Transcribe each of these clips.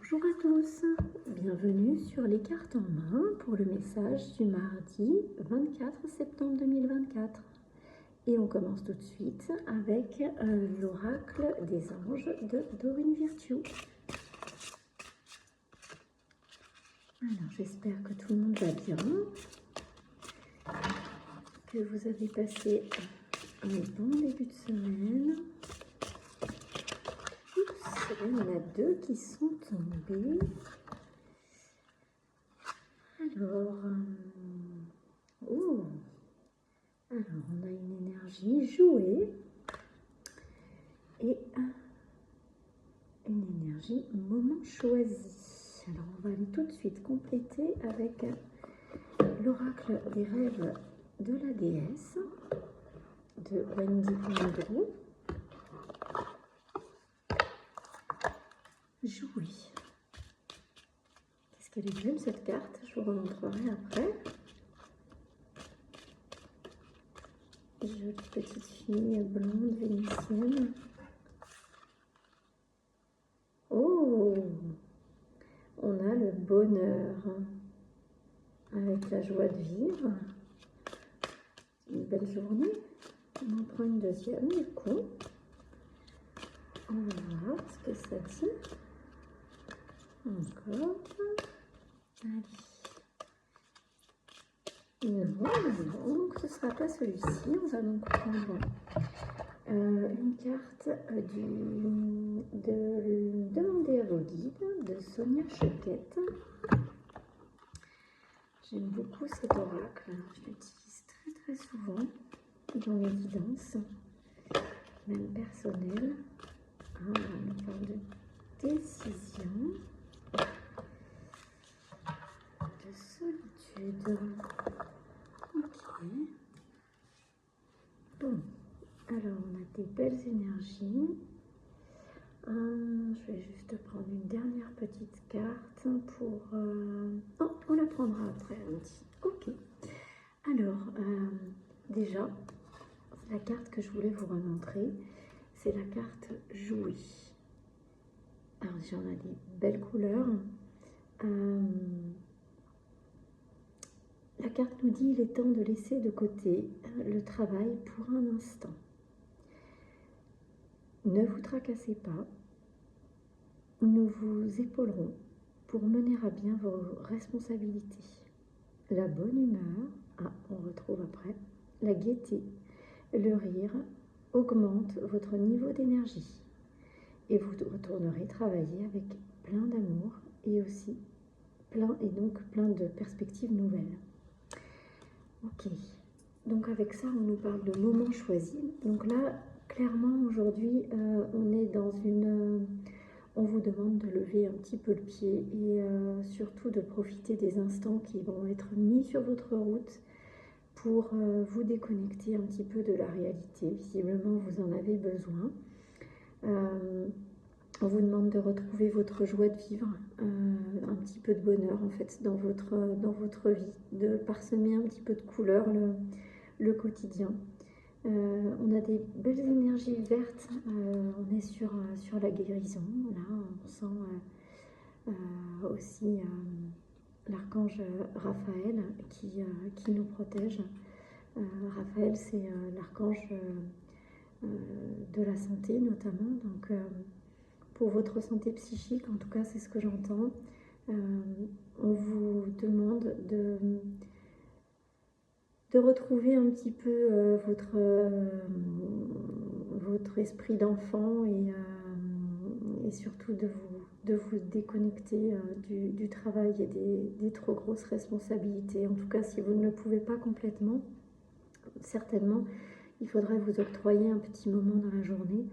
Bonjour à tous, bienvenue sur les cartes en main pour le message du mardi 24 septembre 2024. Et on commence tout de suite avec l'oracle des anges de Dorine Virtue. Alors j'espère que tout le monde va bien, que vous avez passé un bon début de semaine. Il y en a deux qui sont tombés. Alors, on a une énergie jouée et une énergie moment choisi. Alors, on va aller tout de suite compléter avec l'oracle des rêves de la déesse de Wendy Andrew. Jouer. Qu'est-ce qu'elle est belle cette carte? Je vous remontrerai après. Jolie petite fille blonde vénitienne. Oh, on a le bonheur avec la joie de vivre. Une belle journée. On en prend une deuxième du coup. On va voir ce que ça dit. Encore. Allez. Non, donc ce ne sera pas celui-ci. On va donc prendre une carte de Demander à vos guides de Sonia Choquette. J'aime beaucoup cet oracle. Je l'utilise très souvent dans mes guidances, même personnelles. On parle de décision, de solitude. Ok. Bon, alors on a des belles énergies. Je vais juste prendre une dernière petite carte pour... Oh, on la prendra après, Andy. Ok. Alors, déjà, la carte que je voulais vous remontrer, c'est la carte Jouer. Alors déjà, on a des belles couleurs. La carte nous dit il est temps de laisser de côté le travail pour un instant. Ne vous tracassez pas. Nous vous épaulerons pour mener à bien vos responsabilités. La bonne humeur, on retrouve après, la gaieté, le rire augmente votre niveau d'énergie et vous retournerez travailler avec plein d'amour et aussi plein de perspectives nouvelles. Ok, donc avec ça on nous parle de moment choisi. Donc là, clairement aujourd'hui, on est dans une... on vous demande de lever un petit peu le pied et surtout de profiter des instants qui vont être mis sur votre route pour vous déconnecter un petit peu de la réalité. Visiblement, vous en avez besoin. On vous demande de retrouver votre joie de vivre, un petit peu de bonheur en fait dans votre vie, de parsemer un petit peu de couleur le quotidien. On a des belles énergies vertes, on est sur la guérison, là on sent aussi l'archange Raphaël qui nous protège. Raphaël c'est l'archange de la santé notamment, donc pour votre santé psychique, en tout cas c'est ce que j'entends, on vous demande de retrouver un petit peu votre esprit d'enfant et surtout de vous déconnecter du travail et des trop grosses responsabilités. En tout cas, si vous ne le pouvez pas complètement, certainement, il faudrait vous octroyer un petit moment dans la journée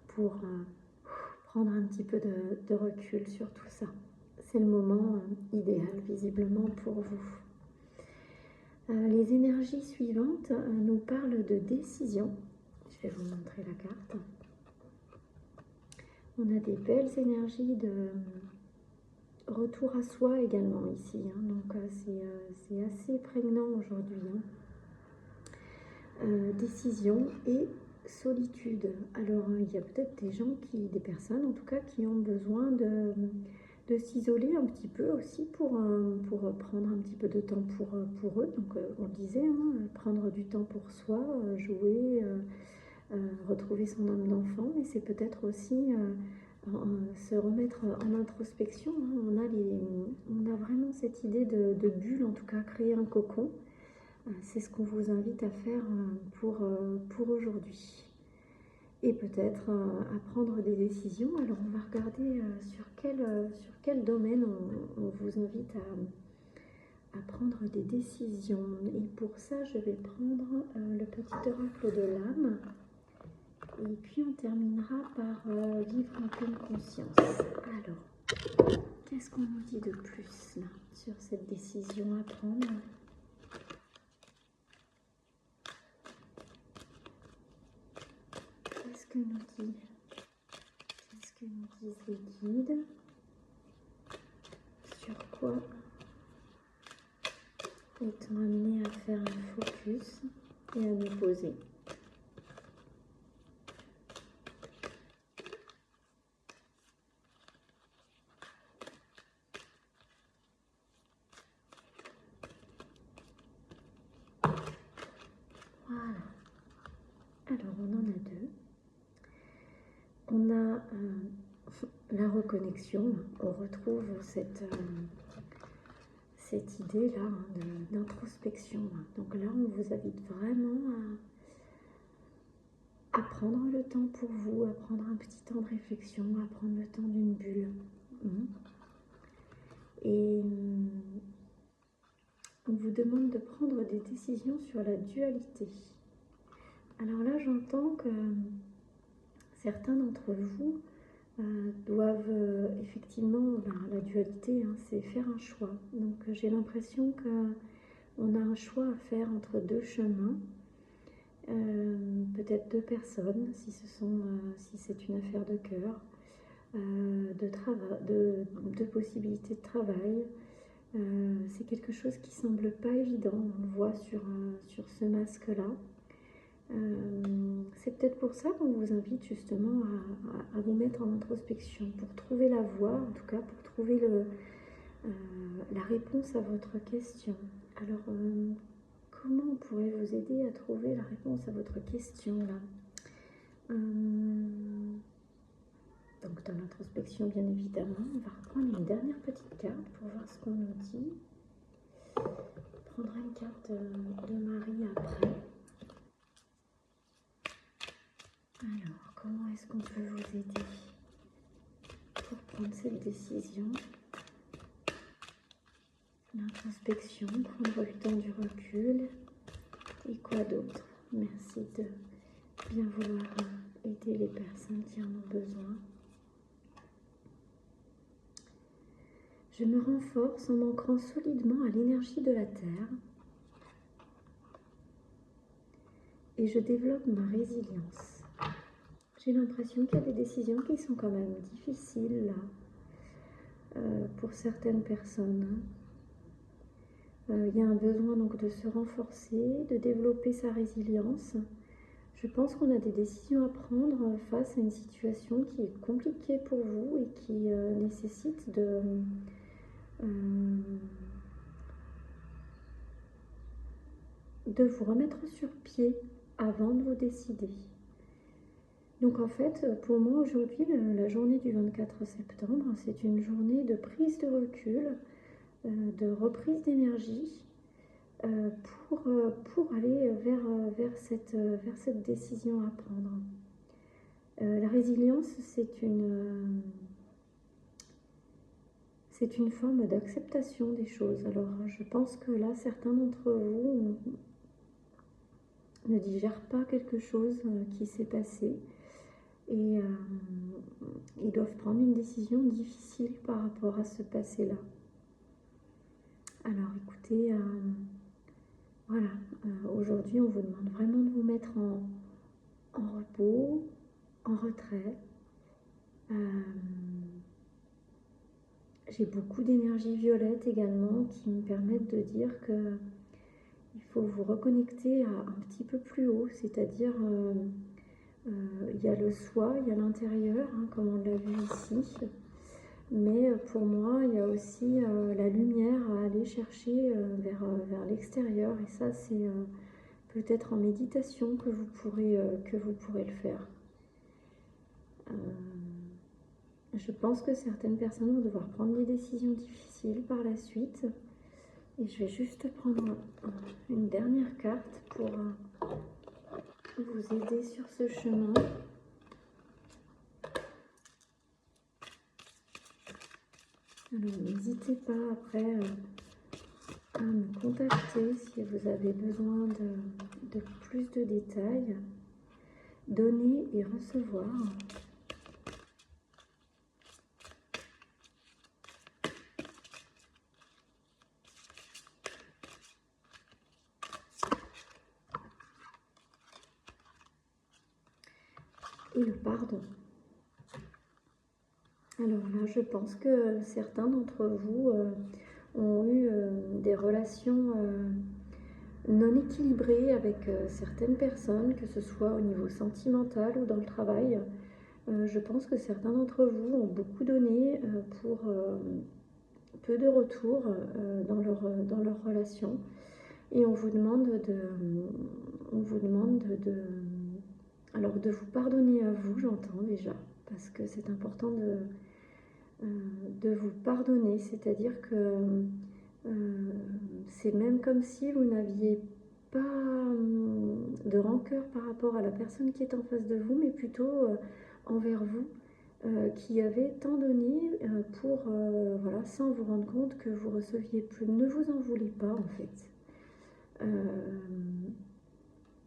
pour prendre un petit peu de recul sur tout ça. C'est le moment idéal, visiblement, pour vous. Les énergies suivantes nous parlent de décision. Je vais vous montrer la carte. On a des belles énergies de retour à soi également ici. Donc c'est assez prégnant aujourd'hui. Décision et solitude. Alors il y a peut-être des personnes en tout cas qui ont besoin de s'isoler un petit peu aussi pour prendre un petit peu de temps pour eux. Donc on le disait, hein, prendre du temps pour soi, jouer, retrouver son âme d'enfant, mais c'est peut-être aussi se remettre en introspection. Hein. On a vraiment cette idée de bulle, en tout cas créer un cocon. C'est ce qu'on vous invite à faire pour aujourd'hui. Et peut-être à prendre des décisions. Alors on va regarder sur quel domaine on vous invite à prendre des décisions. Et pour ça, je vais prendre le petit oracle de l'âme. Et puis on terminera par vivre en pleine conscience. Alors, qu'est-ce qu'on nous dit de plus là sur cette décision à prendre? Qu'est-ce que nous disent les guides? Sur quoi est-on amené à faire un focus et à nous poser? Voilà. Alors on en a deux. On a la reconnexion. On retrouve cette idée-là d'introspection. Donc là, on vous invite vraiment à prendre le temps pour vous, à prendre un petit temps de réflexion, à prendre le temps d'une bulle. Et on vous demande de prendre des décisions sur la dualité. Alors là, j'entends que certains d'entre vous doivent effectivement, la dualité, hein, c'est faire un choix. Donc j'ai l'impression qu'on a un choix à faire entre deux chemins, peut-être deux personnes, si c'est une affaire de cœur, de possibilités de travail. C'est quelque chose qui semble pas évident, on le voit sur ce masque-là. C'est peut-être pour ça qu'on vous invite justement à vous mettre en introspection, pour trouver la voie, en tout cas pour trouver la réponse à votre question. Alors, comment on pourrait vous aider à trouver la réponse à votre question là? Donc dans l'introspection, bien évidemment, on va reprendre une dernière petite carte pour voir ce qu'on nous dit. On prendra une carte de Marie après. Alors, comment est-ce qu'on peut vous aider pour prendre cette décision? L'introspection, prendre le temps du recul. Et quoi d'autre? Merci de bien vouloir aider les personnes qui en ont besoin. Je me renforce en m'ancrant solidement à l'énergie de la Terre et je développe ma résilience. J'ai l'impression qu'il y a des décisions qui sont quand même difficiles là, pour certaines personnes. Il y a un besoin donc de se renforcer, de développer sa résilience. Je pense qu'on a des décisions à prendre face à une situation qui est compliquée pour vous et qui nécessite de vous remettre sur pied avant de vous décider. Donc en fait, pour moi aujourd'hui, la journée du 24 septembre, c'est une journée de prise de recul, de reprise d'énergie pour aller vers cette décision à prendre. La résilience, c'est une forme d'acceptation des choses. Alors je pense que là, certains d'entre vous ne digèrent pas quelque chose qui s'est passé et ils doivent prendre une décision difficile par rapport à ce passé-là. Alors écoutez, voilà, aujourd'hui on vous demande vraiment de vous mettre en repos, en retrait. J'ai beaucoup d'énergie violette également qui me permettent de dire que il faut vous reconnecter à un petit peu plus haut, c'est-à-dire il y a le soi, il y a l'intérieur, hein, comme on l'a vu ici. Mais pour moi, il y a aussi la lumière à aller chercher vers l'extérieur. Et ça, c'est peut-être en méditation que vous pourrez le faire. Euh, je pense que certaines personnes vont devoir prendre des décisions difficiles par la suite. Et je vais juste prendre une dernière carte pour vous aider sur ce chemin. Alors n'hésitez pas après à me contacter si vous avez besoin de plus de détails. Donner et recevoir. Et le pardon. Alors là, je pense que certains d'entre vous ont eu des relations non équilibrées avec certaines personnes, que ce soit au niveau sentimental ou dans le travail. Je pense que certains d'entre vous ont beaucoup donné pour peu de retour dans leur relation. Et on vous demande alors de vous pardonner à vous, j'entends déjà, parce que c'est important de vous pardonner, c'est-à-dire que c'est même comme si vous n'aviez pas de rancœur par rapport à la personne qui est en face de vous, mais plutôt envers vous, qui avez tant donné pour, voilà, sans vous rendre compte que vous receviez plus. Ne vous en voulez pas en fait.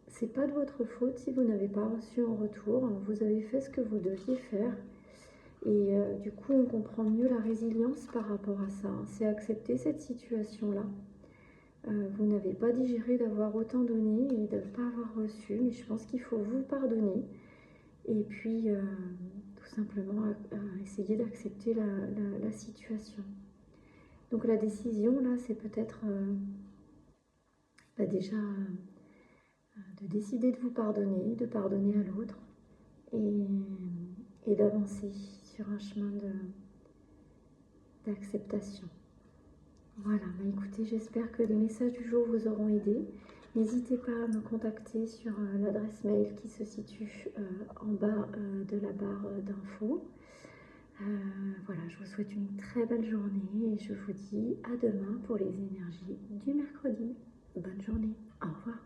C'est pas de votre faute si vous n'avez pas reçu en retour. Vous avez fait ce que vous deviez faire. Et du coup, on comprend mieux la résilience par rapport à ça. C'est accepter cette situation-là. Vous n'avez pas digéré d'avoir autant donné et de ne pas avoir reçu, mais je pense qu'il faut vous pardonner. Et puis, tout simplement, essayer d'accepter la situation. Donc la décision, là, c'est peut-être déjà de décider de vous pardonner, de pardonner à l'autre et d'avancer sur un chemin d'acceptation. Voilà, bah écoutez, j'espère que les messages du jour vous auront aidé. N'hésitez pas à me contacter sur l'adresse mail qui se situe en bas de la barre d'infos. Voilà, je vous souhaite une très belle journée et je vous dis à demain pour les énergies du mercredi. Bonne journée, au revoir.